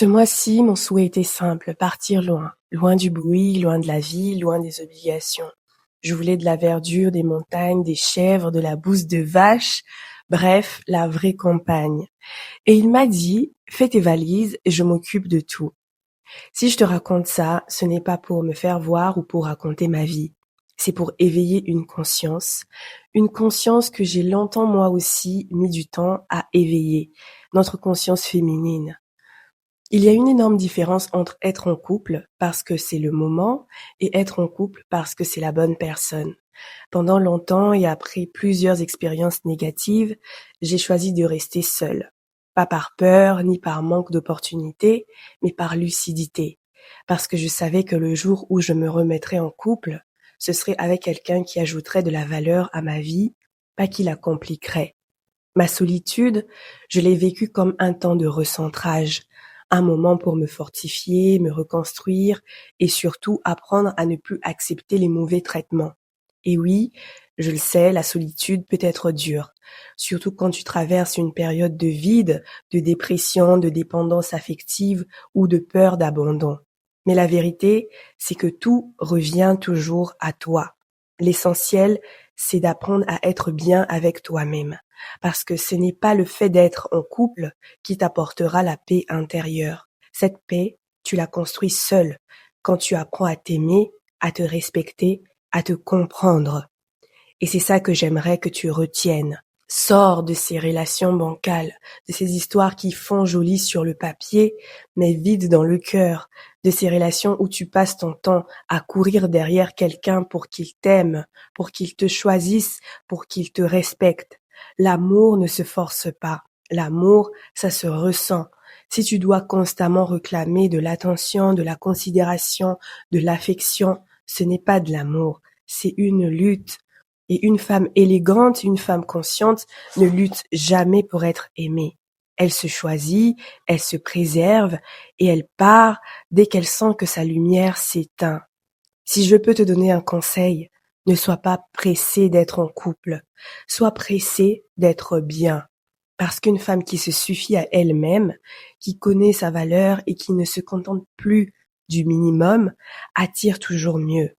Ce mois-ci, mon souhait était simple, partir loin. Loin du bruit, loin de la vie, loin des obligations. Je voulais de la verdure, des montagnes, des chèvres, de la bouse de vache, bref, la vraie campagne. Et il m'a dit, fais tes valises et je m'occupe de tout. Si je te raconte ça, ce n'est pas pour me faire voir ou pour raconter ma vie. C'est pour éveiller une conscience que j'ai longtemps moi aussi mis du temps à éveiller, notre conscience féminine. Il y a une énorme différence entre être en couple parce que c'est le moment et être en couple parce que c'est la bonne personne. Pendant longtemps et après plusieurs expériences négatives, j'ai choisi de rester seule. Pas par peur ni par manque d'opportunités, mais par lucidité. Parce que je savais que le jour où je me remettrais en couple, ce serait avec quelqu'un qui ajouterait de la valeur à ma vie, pas qui la compliquerait. Ma solitude, je l'ai vécue comme un temps de recentrage, un moment pour me fortifier, me reconstruire et surtout apprendre à ne plus accepter les mauvais traitements. Et oui, je le sais, la solitude peut être dure, surtout quand tu traverses une période de vide, de dépression, de dépendance affective ou de peur d'abandon. Mais la vérité, c'est que tout revient toujours à toi. L'essentiel, c'est d'apprendre à être bien avec toi-même. Parce que ce n'est pas le fait d'être en couple qui t'apportera la paix intérieure. Cette paix, tu la construis seule quand tu apprends à t'aimer, à te respecter, à te comprendre. Et c'est ça que j'aimerais que tu retiennes. Sors de ces relations bancales, de ces histoires qui font joli sur le papier, mais vides dans le cœur, de ces relations où tu passes ton temps à courir derrière quelqu'un pour qu'il t'aime, pour qu'il te choisisse, pour qu'il te respecte. L'amour ne se force pas. L'amour, ça se ressent. Si tu dois constamment réclamer de l'attention, de la considération, de l'affection, ce n'est pas de l'amour, c'est une lutte. Et une femme élégante, une femme consciente ne lutte jamais pour être aimée. Elle se choisit, elle se préserve et elle part dès qu'elle sent que sa lumière s'éteint. Si je peux te donner un conseil, ne sois pas pressé d'être en couple, sois pressé d'être bien. Parce qu'une femme qui se suffit à elle-même, qui connaît sa valeur et qui ne se contente plus du minimum, attire toujours mieux.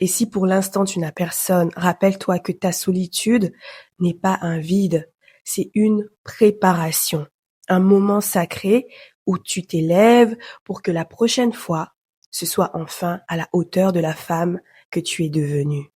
Et si pour l'instant tu n'as personne, rappelle-toi que ta solitude n'est pas un vide, c'est une préparation, un moment sacré où tu t'élèves pour que la prochaine fois, ce soit enfin à la hauteur de la femme que tu es devenue.